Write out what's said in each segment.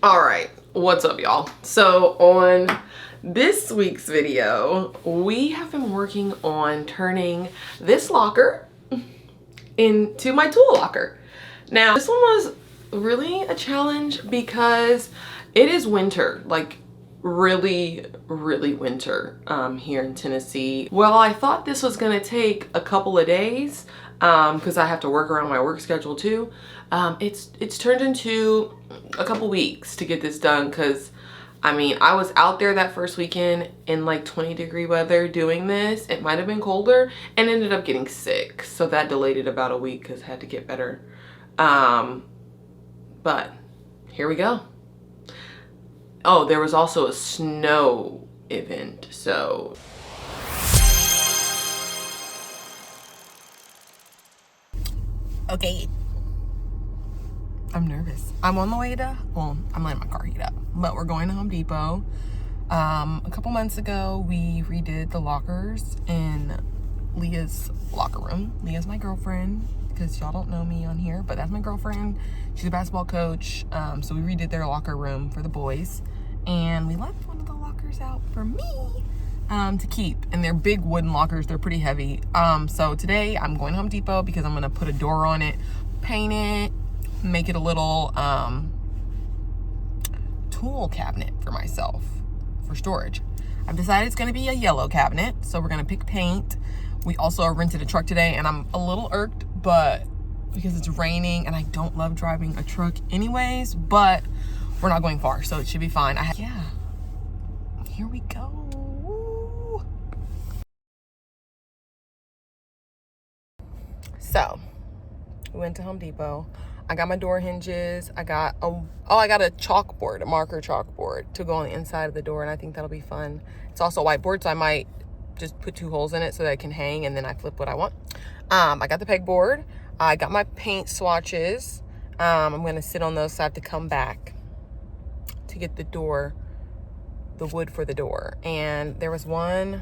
All right, what's up, y'all? So on this week's video, we have been working on turning this locker into my tool locker. Now, this one was really a challenge because it is winter, like really winter here in Tennessee. Well, I thought this was gonna take a couple of days because I have to work around my work schedule too. It's turned into a couple weeks to get this done because I mean, I was out there that first weekend in like 20-degree weather doing this. It might have been colder and ended up getting sick. So that delayed it about a week because I had to get better. But here we go. Oh, there was also a snow event, so. Okay. I'm nervous. I'm on the way to, well, I'm letting my car heat up, but we're going to Home Depot. A couple months ago, we redid the lockers in Leah's locker room. Leah's my girlfriend, because y'all don't know me on here, but that's my girlfriend. She's a basketball coach. So we redid their locker room for the boys, and we left one of the lockers out for me to keep. And they're big wooden lockers. They're pretty heavy. So today I'm going to Home Depot because I'm going to put a door on it, paint it, make it a little tool cabinet for myself for storage. I've decided it's going to be a yellow cabinet, so we're going to pick paint. We also rented a truck today, and I'm a little irked, but because it's raining and I don't love driving a truck anyways, but we're not going far, so it should be fine. Yeah, here we go. Woo. So we went to Home Depot. I got my door hinges. I got a chalkboard, a marker chalkboard to go on the inside of the door, and I think that'll be fun. It's also a whiteboard, so I might just put 2 holes in it so that it can hang, and then I flip what I want. I got the pegboard. I got my paint swatches. I'm gonna sit on those, so I have to come back to get the wood for the door. And there was one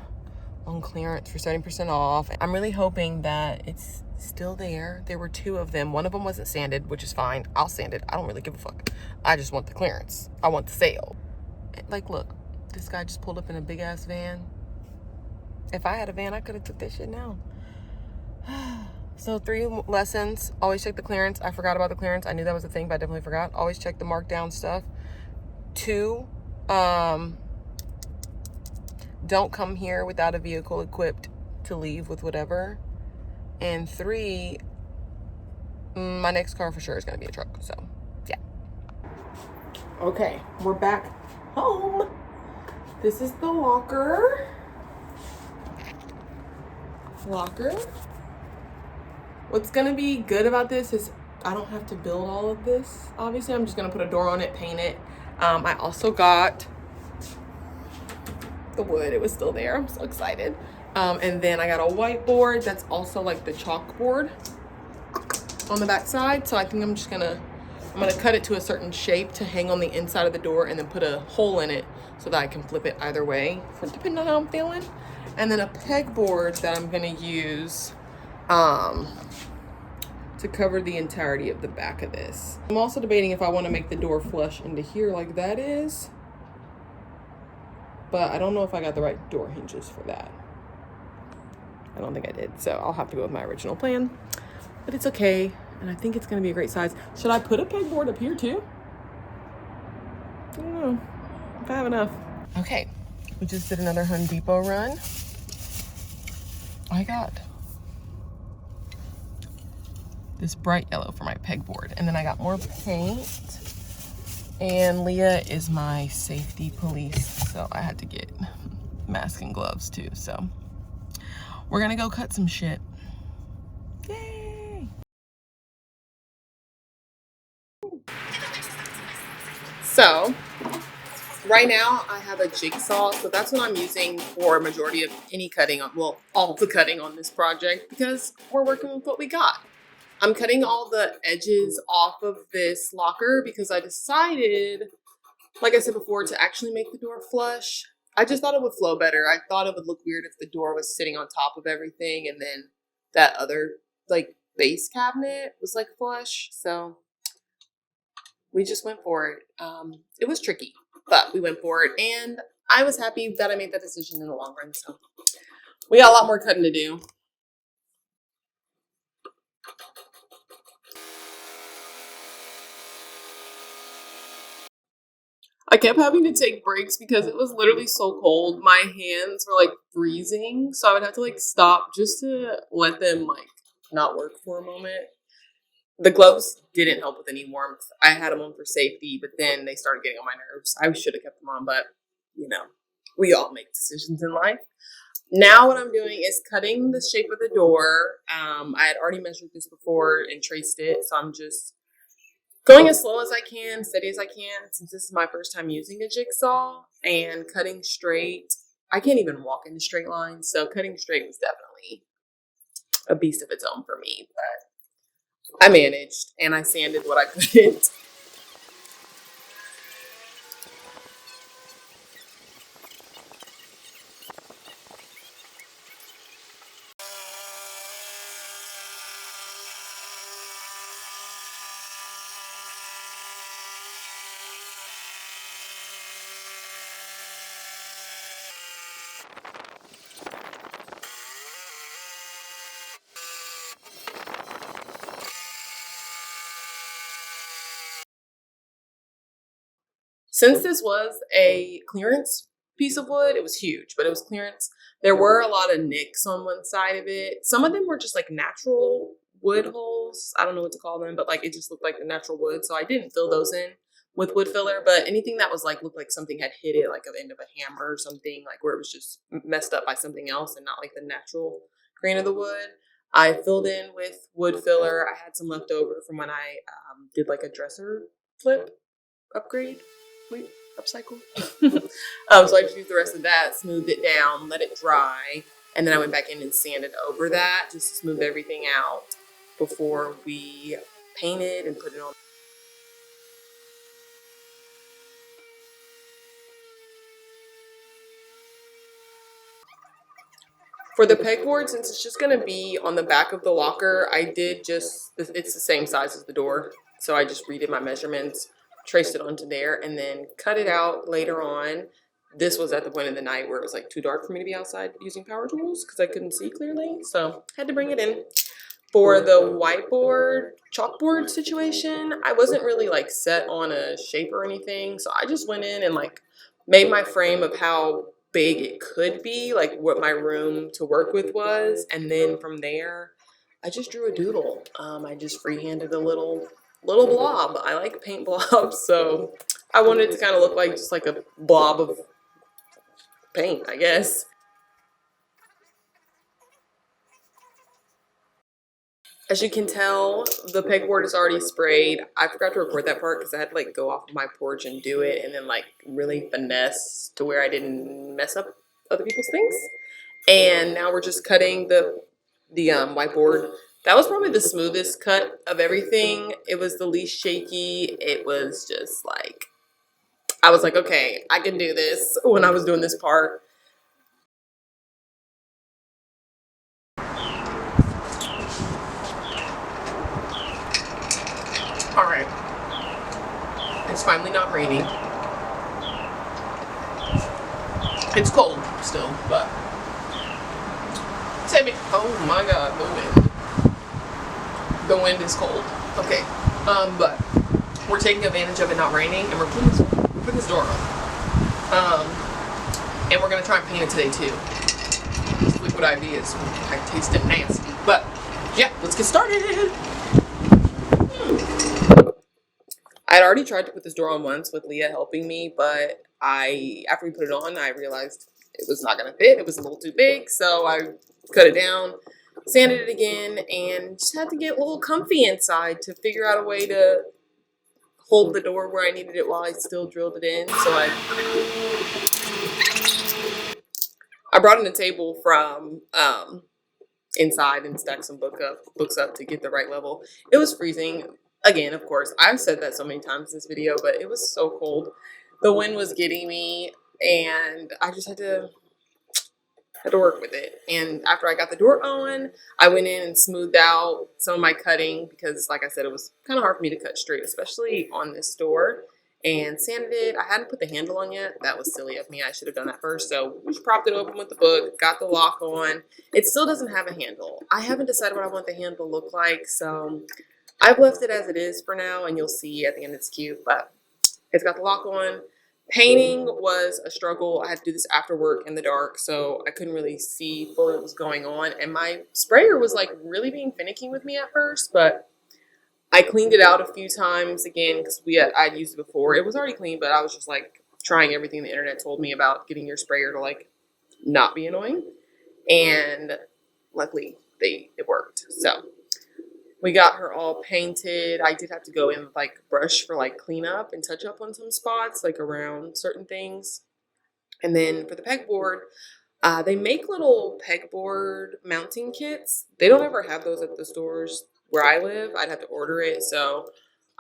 on clearance for 70% off. I'm really hoping that it's still there. There were 2 of them. One of them wasn't sanded, which is fine. I'll sand it. I don't really give a fuck. I just want the clearance. I want the sale. Like, look, this guy just pulled up in a big ass van. If I had a van, I could have took this shit now. So 3 lessons. Always check the clearance. I forgot about the clearance. I knew that was a thing, but I definitely forgot. Always check the markdown stuff. 2, don't come here without a vehicle equipped to leave with whatever. And 3, my next car for sure is gonna be a truck, so yeah. Okay, we're back home. This is the locker. What's gonna be good about this is I don't have to build all of this. Obviously, I'm just gonna put a door on it, paint it. I also got the wood. It was still there. I'm so excited. And then I got a whiteboard that's also like the chalkboard on the back side. So I think I'm gonna cut it to a certain shape to hang on the inside of the door, and then put a hole in it so that I can flip it either way, depending on how I'm feeling. And then a pegboard that I'm gonna use to cover the entirety of the back of this. I'm also debating if I want to make the door flush into here like that is, but I don't know if I got the right door hinges for that. I don't think I did, so I'll have to go with my original plan, but it's okay, and I think it's gonna be a great size. Should I put a pegboard up here too? I don't know if I have enough. Okay, we just did another Home Depot run. I got this bright yellow for my pegboard, and then I got more paint. And Leah is my safety police, so I had to get mask and gloves too. So we're gonna go cut some shit. Yay! So right now I have a jigsaw, so that's what I'm using for a majority of any cutting on, well, all the cutting on this project, because we're working with what we got. I'm cutting all the edges off of this locker because I decided, like I said before, to actually make the door flush. I just thought it would flow better. I thought it would look weird if the door was sitting on top of everything and then that other like base cabinet was like flush. So we just went for it. It was tricky, but we went for it, and I was happy that I made that decision in the long run. So we got a lot more cutting to do. I kept having to take breaks because it was literally so cold. My hands were like freezing, so I would have to like stop just to let them like not work for a moment. The gloves didn't help with any warmth. I had them on for safety, but then they started getting on my nerves. I should have kept them on, but you know, we all make decisions in life. Now what I'm doing is cutting the shape of the door. I had already measured this before and traced it, so I'm just going as slow as I can, steady as I can, since this is my first time using a jigsaw, and cutting straight. I can't even walk in a straight line, so cutting straight was definitely a beast of its own for me, but I managed, and I sanded what I couldn't. Since this was a clearance piece of wood, it was huge, but it was clearance. There were a lot of nicks on one side of it. Some of them were just like natural wood holes. I don't know what to call them, but like it just looked like the natural wood. So I didn't fill those in with wood filler, but anything that was like looked like something had hit it, like the end of a hammer or something, like where it was just messed up by something else and not like the natural grain of the wood, I filled in with wood filler. I had some left over from when I did like a dresser flip upgrade. Wait, upcycle. So I just used the rest of that, smoothed it down, let it dry, and then I went back in and sanded over that just to smooth everything out before we painted and put it on. For the pegboard, since it's just going to be on the back of the locker, I did just, it's the same size as the door. So I just redid my measurements, traced it onto there, and then cut it out later on. This was at the point in the night where it was like too dark for me to be outside using power tools because I couldn't see clearly. So had to bring it in. For the whiteboard, chalkboard situation, I wasn't really like set on a shape or anything. So I just went in and like made my frame of how big it could be, like what my room to work with was. And then from there, I just drew a doodle. I just freehanded a little blob. I like paint blobs, so I wanted it to kind of look like just like a blob of paint, I guess. As you can tell, the pegboard is already sprayed. I forgot to record that part because I had to like go off of my porch and do it and then like really finesse to where I didn't mess up other people's things. And now we're just cutting the whiteboard. That was probably the smoothest cut of everything. It was the least shaky. It was just like, I was like, okay, I can do this when I was doing this part. All right, it's finally not raining. It's cold still, but oh my God, the wind is cold. Okay, but we're taking advantage of it not raining, and we're putting this door on. And we're gonna try and paint it today too. This liquid IV is, I taste it nasty, but yeah, let's get started. I had already tried to put this door on once with Leah helping me, but after we put it on, I realized it was not gonna fit. It was a little too big, so I cut it down, sanded it again, and just had to get a little comfy inside to figure out a way to hold the door where I needed it while I still drilled it in. So I brought in a table from inside and stacked some books up to get the right level. It was freezing. Again, of course, I've said that so many times in this video, but it was so cold. The wind was getting me, and I just had to had to work with it. And after I got the door on, I went in and smoothed out some of my cutting because, like I said, it was kind of hard for me to cut straight, especially on this door. And sanded it. I hadn't put the handle on yet. That was silly of me. I should have done that first. So we just propped it open with the book, got the lock on. It still doesn't have a handle. I haven't decided what I want the handle to look like, so I've left it as it is for now, and you'll see at the end it's cute, but it's got the lock on. Painting was a struggle. I had to do this after work in the dark, so I couldn't really see fully what was going on. And my sprayer was like really being finicky with me at first, but I cleaned it out a few times again because I'd used it before. It was already clean, but I was just like trying everything the internet told me about getting your sprayer to like not be annoying. And luckily it worked. So we got her all painted. I did have to go in with like a brush for like cleanup and touch up on some spots, like around certain things. And then for the pegboard, they make little pegboard mounting kits. They don't ever have those at the stores where I live. I'd have to order it. So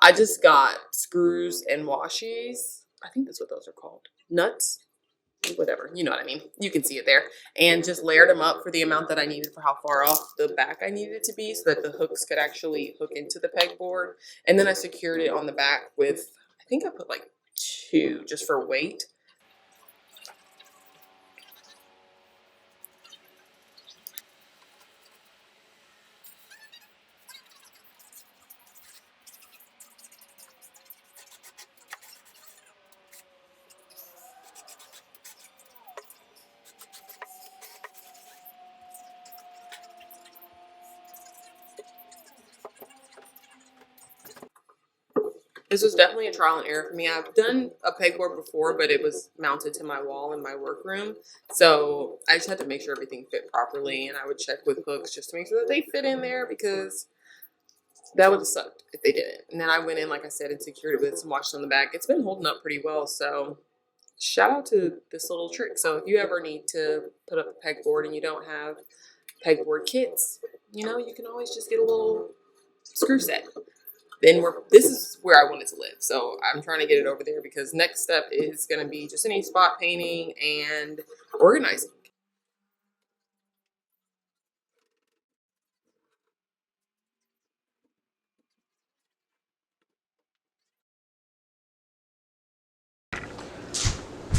I just got screws and washies. I think that's what those are called. Nuts. Whatever, you know what I mean. You can see it there. And just layered them up for the amount that I needed for how far off the back I needed it to be so that the hooks could actually hook into the pegboard. And then I secured it on the back with, I think I put like 2 just for weight. This was definitely a trial and error for me. I've done a pegboard before, but it was mounted to my wall in my workroom. So I just had to make sure everything fit properly, and I would check with hooks just to make sure that they fit in there because that would have sucked if they didn't. And then I went in, like I said, and secured it with some washes on the back. It's been holding up pretty well, so shout out to this little trick. So if you ever need to put up a pegboard and you don't have pegboard kits, you know, you can always just get a little screw set. Then this is where I wanted to live. So I'm trying to get it over there because next step is going to be just any spot painting and organizing.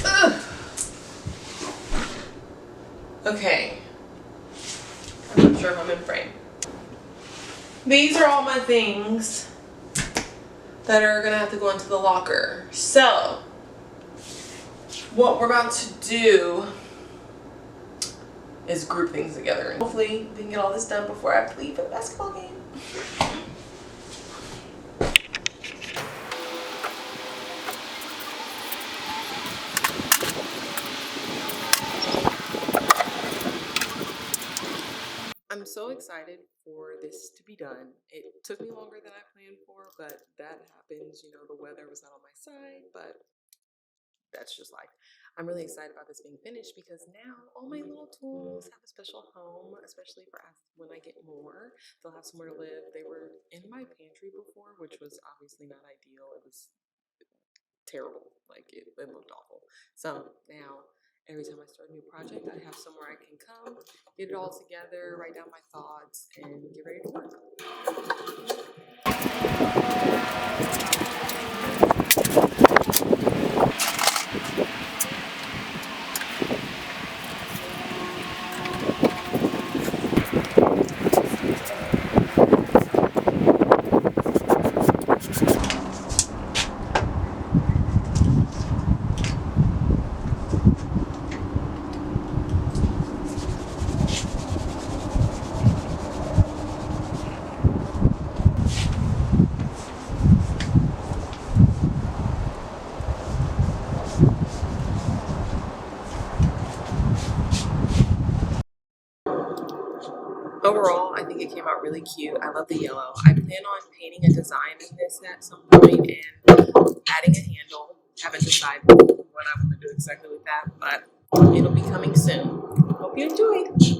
Ugh. Okay. I'm not sure if I'm in frame. These are all my things that are gonna have to go into the locker. So what we're about to do is group things together, and hopefully we can get all this done before I have to leave for the basketball game. I'm so excited for this to be done. It took me longer than I planned for, but that happens. You know, the weather was not on my side, but that's just life. I'm really excited about this being finished because now all my little tools have a special home, especially for when I get more. They'll have somewhere to live. They were in my pantry before, which was obviously not ideal. It was terrible. Like it looked awful. So now every time I start a new project, I have somewhere I can come, get it all together, write down my thoughts, and get ready to work. Overall, I think it came out really cute. I love the yellow. I plan on painting a design in this at some point and adding a handle. Haven't decided what I want to do exactly with that, but it'll be coming soon. Hope you enjoyed.